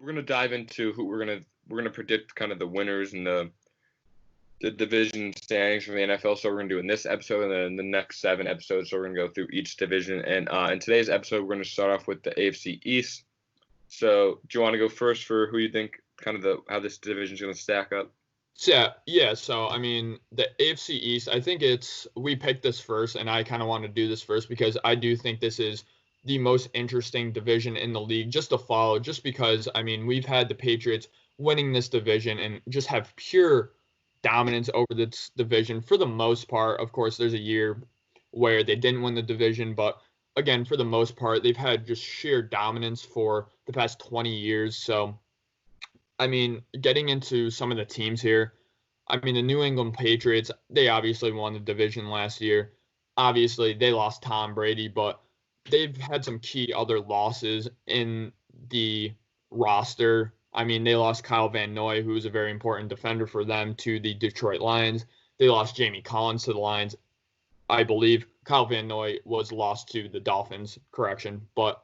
we're gonna dive into who we're gonna predict kind of the winners and the division standings from the NFL. So we're gonna do in this episode and then the next 7 episodes. So we're gonna go through each division. And in today's episode, we're gonna start off with the AFC East. So do you want to go first for who you think kind of how this division is gonna stack up? Yeah. So, I mean, the AFC East, I think we picked this first, and I kind of want to do this first because I do think this is the most interesting division in the league just to follow, just because, I mean, we've had the Patriots winning this division and just have pure dominance over this division for the most part. Of course, there's a year where they didn't win the division, but again, for the most part, they've had just sheer dominance for the past 20 years. So, I mean, getting into some of the teams here, I mean, the New England Patriots, they obviously won the division last year. Obviously, they lost Tom Brady, but they've had some key other losses in the roster. I mean, they lost Kyle Van Noy, who was a very important defender for them, to the Detroit Lions. They lost Jamie Collins to the Lions. I believe Kyle Van Noy was lost to the Dolphins, correction. But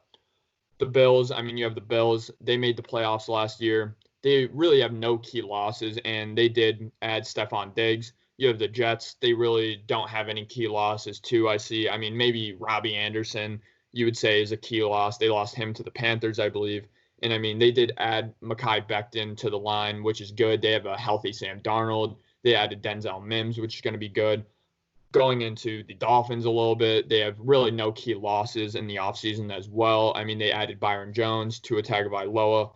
the Bills, I mean, you have the Bills. They made the playoffs last year. They really have no key losses, and they did add Stephon Diggs. You have the Jets. They really don't have any key losses, too, I see. I mean, maybe Robbie Anderson, you would say, is a key loss. They lost him to the Panthers, I believe. And, I mean, they did add Mekhi Becton to the line, which is good. They have a healthy Sam Darnold. They added Denzel Mims, which is going to be good. Going into the Dolphins a little bit, they have really no key losses in the offseason as well. I mean, they added Byron Jones, Tua Tagovailoa,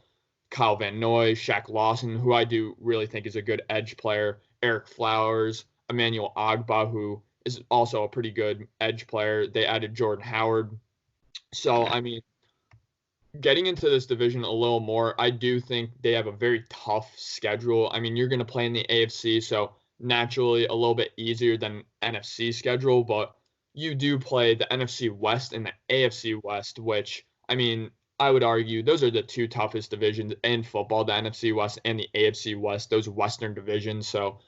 Kyle Van Noy, Shaq Lawson, who I do really think is a good edge player, Eric Flowers, Emmanuel Ogbah, who is also a pretty good edge player. They added Jordan Howard. So, I mean, getting into this division a little more, I do think they have a very tough schedule. I mean, you're going to play in the AFC, so naturally a little bit easier than NFC schedule, but you do play the NFC West and the AFC West, which, I mean, I would argue those are the 2 toughest divisions in football, the NFC West and the AFC West, those Western divisions. So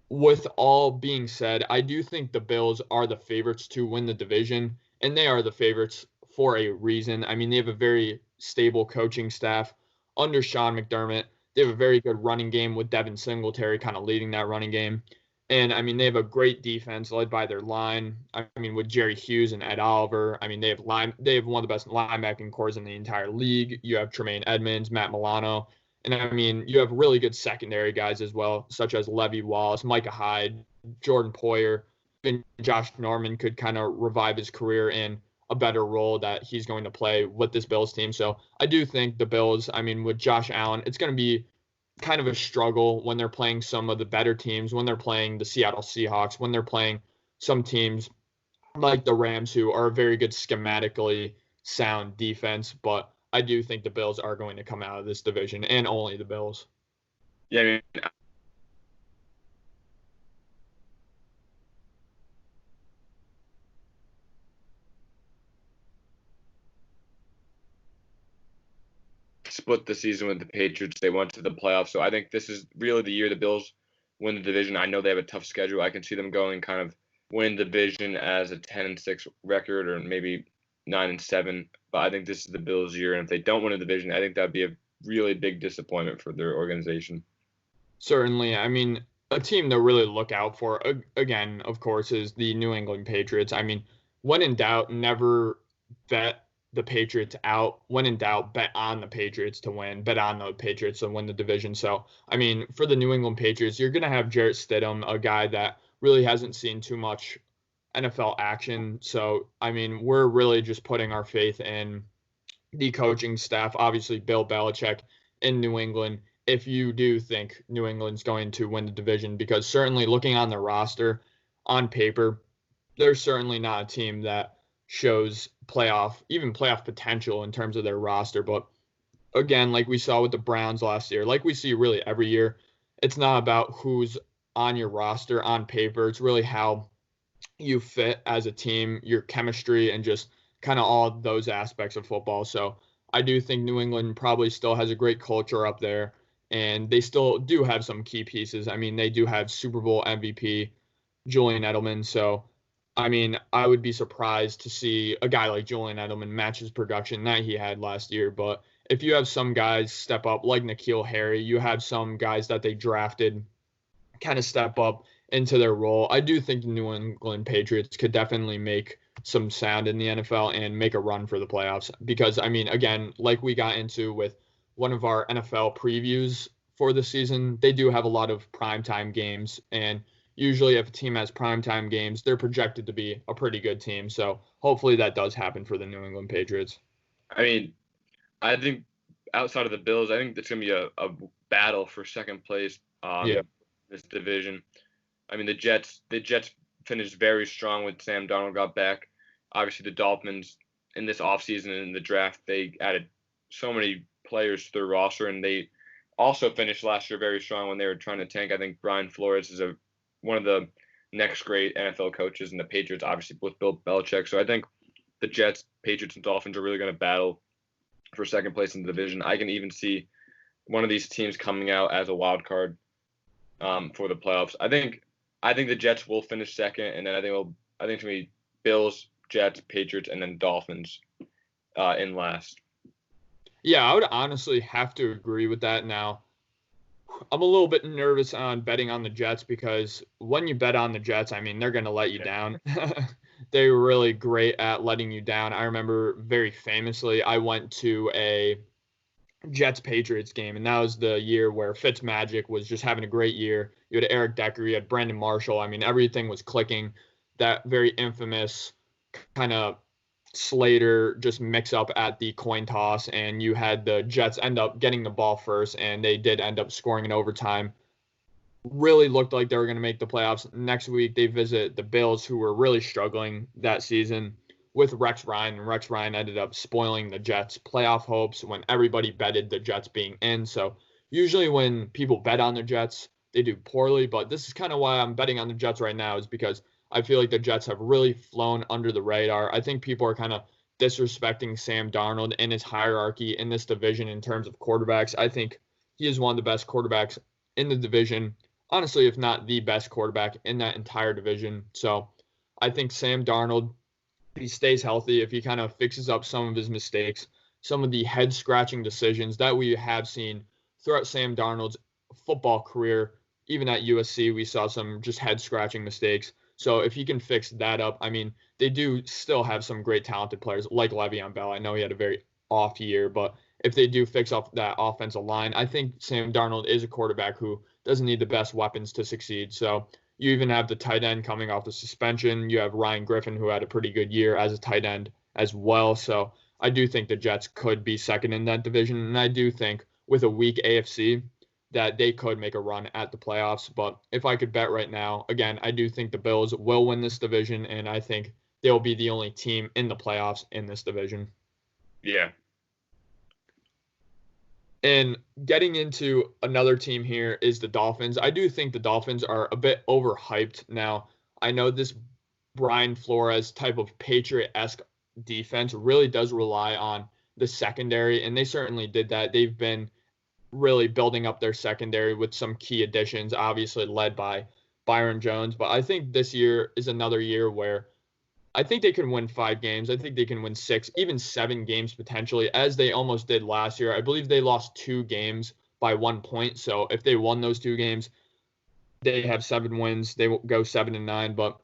with all being said, I do think the Bills are the favorites to win the division, and they are the favorites for a reason. I mean, they have a very stable coaching staff under Sean McDermott. They have a very good running game with Devin Singletary kind of leading that running game. And, I mean, they have a great defense led by their line. I mean, with Jerry Hughes and Ed Oliver. I mean, they have one of the best linebacking cores in the entire league. You have Tremaine Edmonds, Matt Milano. And, I mean, you have really good secondary guys as well, such as Levy Wallace, Micah Hyde, Jordan Poyer. Even Josh Norman could kind of revive his career in a better role that he's going to play with this Bills team. So I do think the Bills, I mean, with Josh Allen, it's going to be kind of a struggle when they're playing some of the better teams, when they're playing the Seattle Seahawks, when they're playing some teams like the Rams, who are a very good schematically sound defense. But I do think the Bills are going to come out of this division, and only the Bills. Yeah, I mean, split the season with the Patriots. They went to the playoffs. So I think this is really the year the Bills win the division. I know they have a tough schedule. I can see them going kind of win the division as a 10-6 record or maybe 9-7. But I think this is the Bills' year. And if they don't win a division, I think that'd be a really big disappointment for their organization. Certainly. I mean, a team to really look out for, again, of course, is the New England Patriots. I mean, when in doubt, never bet the Patriots out. When in doubt, bet on the Patriots to win. Bet on the Patriots to win the division. So, I mean, for the New England Patriots, you're going to have Jarrett Stidham, a guy that really hasn't seen too much NFL action. So, I mean, we're really just putting our faith in the coaching staff, obviously Bill Belichick in New England, if you do think New England's going to win the division, because certainly looking on the roster on paper, they're certainly not a team that shows playoff potential in terms of their roster. But again, like we saw with the Browns last year, like we see really every year, it's not about who's on your roster on paper. It's really how you fit as a team, your chemistry, and just kind of all those aspects of football. So I do think New England probably still has a great culture up there, and they still do have some key pieces. I mean, they do have Super Bowl MVP Julian Edelman. So, I mean, I would be surprised to see a guy like Julian Edelman match his production that he had last year. But if you have some guys step up like N'Keal Harry, you have some guys that they drafted kind of step up into their role. I do think the New England Patriots could definitely make some sound in the NFL and make a run for the playoffs because, I mean, again, like we got into with one of our NFL previews for the season, they do have a lot of primetime games. And usually if a team has primetime games, they're projected to be a pretty good team. So hopefully that does happen for the New England Patriots. I mean, I think outside of the Bills, I think it's going to be a battle for second place this division. I mean, the Jets finished very strong when Sam Darnold got back. Obviously, the Dolphins in this offseason and in the draft, they added so many players to their roster, and they also finished last year very strong when they were trying to tank. I think Brian Flores is one of the next great NFL coaches, and the Patriots, obviously, with Bill Belichick. So I think the Jets, Patriots, and Dolphins are really going to battle for second place in the division. I can even see one of these teams coming out as a wild card for the playoffs. I think the Jets will finish second, and then I think it's going to be Bills, Jets, Patriots, and then Dolphins in last. Yeah, I would honestly have to agree with that. Now, I'm a little bit nervous on betting on the Jets because when you bet on the Jets, I mean, they're going to let you down. They were really great at letting you down. I remember very famously, I went to a Jets-Patriots game, and that was the year where Fitzmagic was just having a great year. You had Eric Decker, you had Brandon Marshall. I mean, everything was clicking. That very infamous kind of Slater just mix up at the coin toss, and you had the Jets end up getting the ball first, and they did end up scoring in overtime. Really looked like they were going to make the playoffs. Next week, they visit the Bills, who were really struggling that season with Rex Ryan, and Rex Ryan ended up spoiling the Jets' playoff hopes when everybody betted the Jets being in. So usually when people bet on the Jets, they do poorly, but this is kind of why I'm betting on the Jets right now is because I feel like the Jets have really flown under the radar. I think people are kind of disrespecting Sam Darnold in his hierarchy in this division in terms of quarterbacks. I think he is one of the best quarterbacks in the division. Honestly, if not the best quarterback in that entire division. So I think Sam Darnold, if he stays healthy, if he kind of fixes up some of his mistakes, some of the head-scratching decisions that we have seen throughout Sam Darnold's football career, even at USC, we saw some just head-scratching mistakes. So if he can fix that up, I mean, they do still have some great talented players like Le'Veon Bell. I know he had a very off year, but if they do fix up that offensive line, I think Sam Darnold is a quarterback who doesn't need the best weapons to succeed. So you even have the tight end coming off the suspension. You have Ryan Griffin, who had a pretty good year as a tight end as well. So I do think the Jets could be second in that division. And I do think with a weak AFC that they could make a run at the playoffs. But if I could bet right now, again, I do think the Bills will win this division. And I think they'll be the only team in the playoffs in this division. Yeah. And getting into another team here is the Dolphins. I do think the Dolphins are a bit overhyped now. I know this Brian Flores type of Patriot-esque defense really does rely on the secondary, and they certainly did that. They've been really building up their secondary with some key additions, obviously led by Byron Jones. But I think this year is another year where I think they can win 5 games. I think they can win 6, even 7 games potentially, as they almost did last year. I believe they lost 2 games by 1 point. So if they won those 2 games, they have 7 wins. They will go 7-9. But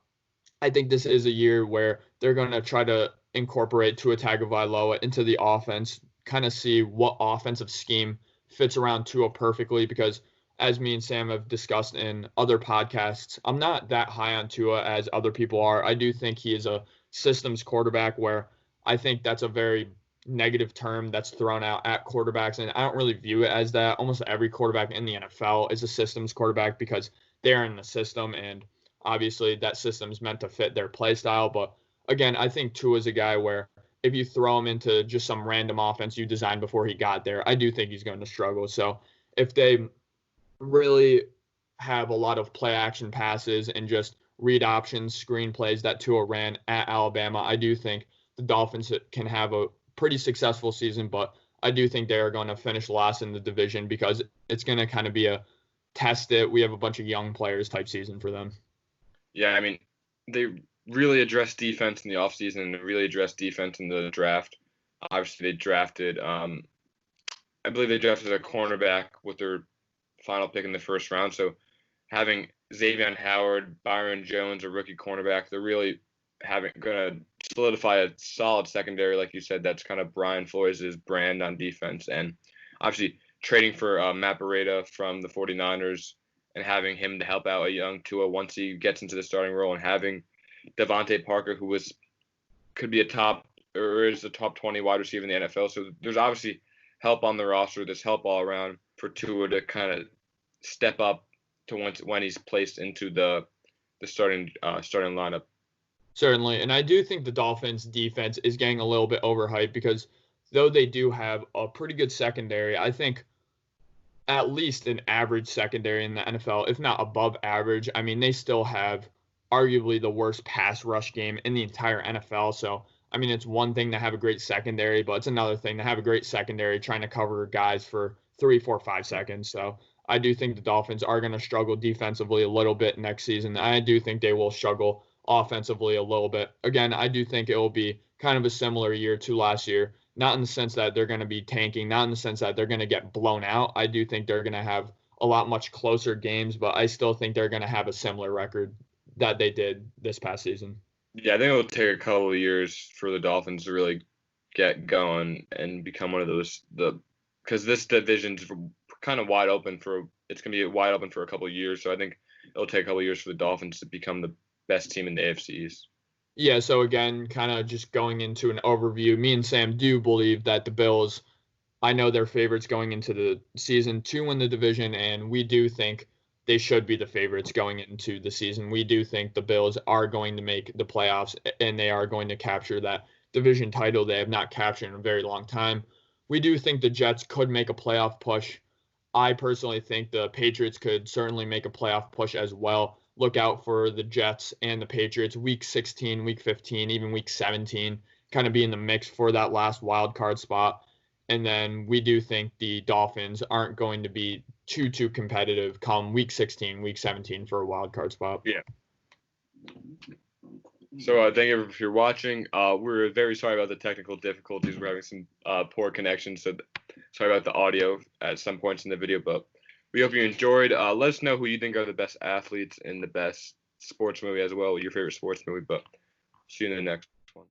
I think this is a year where they're going to try to incorporate Tua Tagovailoa into the offense, kind of see what offensive scheme fits around Tua perfectly, because as me and Sam have discussed in other podcasts, I'm not that high on Tua as other people are. I do think he is a systems quarterback, where I think that's a very negative term that's thrown out at quarterbacks, and I don't really view it as that. Almost every quarterback in the NFL is a systems quarterback because they're in the system, and obviously that system is meant to fit their play style. But again, I think Tua is a guy where if you throw him into just some random offense you designed before he got there, I do think he's going to struggle. So if they really have a lot of play action passes and just read options, screen plays that Tua ran at Alabama, I do think the Dolphins can have a pretty successful season, but I do think they are going to finish last in the division because it's going to kind of be a test it. We have a bunch of young players type season for them. Yeah, I mean, they really addressed defense in the offseason and really addressed defense in the draft. Obviously, they drafted I believe they drafted a cornerback with their final pick in the first round. So having Xavier Howard, Byron Jones, a rookie cornerback, they're really going to solidify a solid secondary, like you said. That's kind of Brian Flores' brand on defense. And obviously trading for Matt Breida from the 49ers and having him to help out a young Tua once he gets into the starting role, and having Devontae Parker, who could be a top or is a top 20 wide receiver in the NFL. So there's obviously help on the roster. There's help all around for Tua to kind of step up to when he's placed into the starting lineup. Certainly, and I do think the Dolphins' defense is getting a little bit overhyped because though they do have a pretty good secondary, I think at least an average secondary in the NFL, if not above average. I mean, they still have arguably the worst pass rush game in the entire NFL. So, I mean, it's one thing to have a great secondary, but it's another thing to have a great secondary trying to cover guys for 3, 4, 5 seconds. So I do think the Dolphins are going to struggle defensively a little bit next season. I do think they will struggle offensively a little bit. Again, I do think it will be kind of a similar year to last year. Not in the sense that they're going to be tanking, not in the sense that they're going to get blown out. I do think they're going to have a lot much closer games, but I still think they're going to have a similar record that they did this past season. Yeah, I think it'll take a couple of years for the Dolphins to really get going and become one of those because this division's kind of wide open it's going to be wide open for a couple of years. So I think it'll take a couple of years for the Dolphins to become the best team in the AFC East. Yeah, so again, kind of just going into an overview, me and Sam do believe that the Bills, I know they're favorites going into the season to win the division, and we do think they should be the favorites going into the season. We do think the Bills are going to make the playoffs, and they are going to capture that division title they have not captured in a very long time. We do think the Jets could make a playoff push. I personally think the Patriots could certainly make a playoff push as well. Look out for the Jets and the Patriots week 16, week 15, even week 17, kind of be in the mix for that last wild card spot. And then we do think the Dolphins aren't going to be too competitive come week 16, week 17 for a wild card spot. Yeah. So thank you if you're watching. We're very sorry about the technical difficulties. We're having some poor connection, so sorry about the audio at some points in the video, but we hope you enjoyed. Let us know who you think are the best athletes in the best sports movie as well, your favorite sports movie, but see you in the next.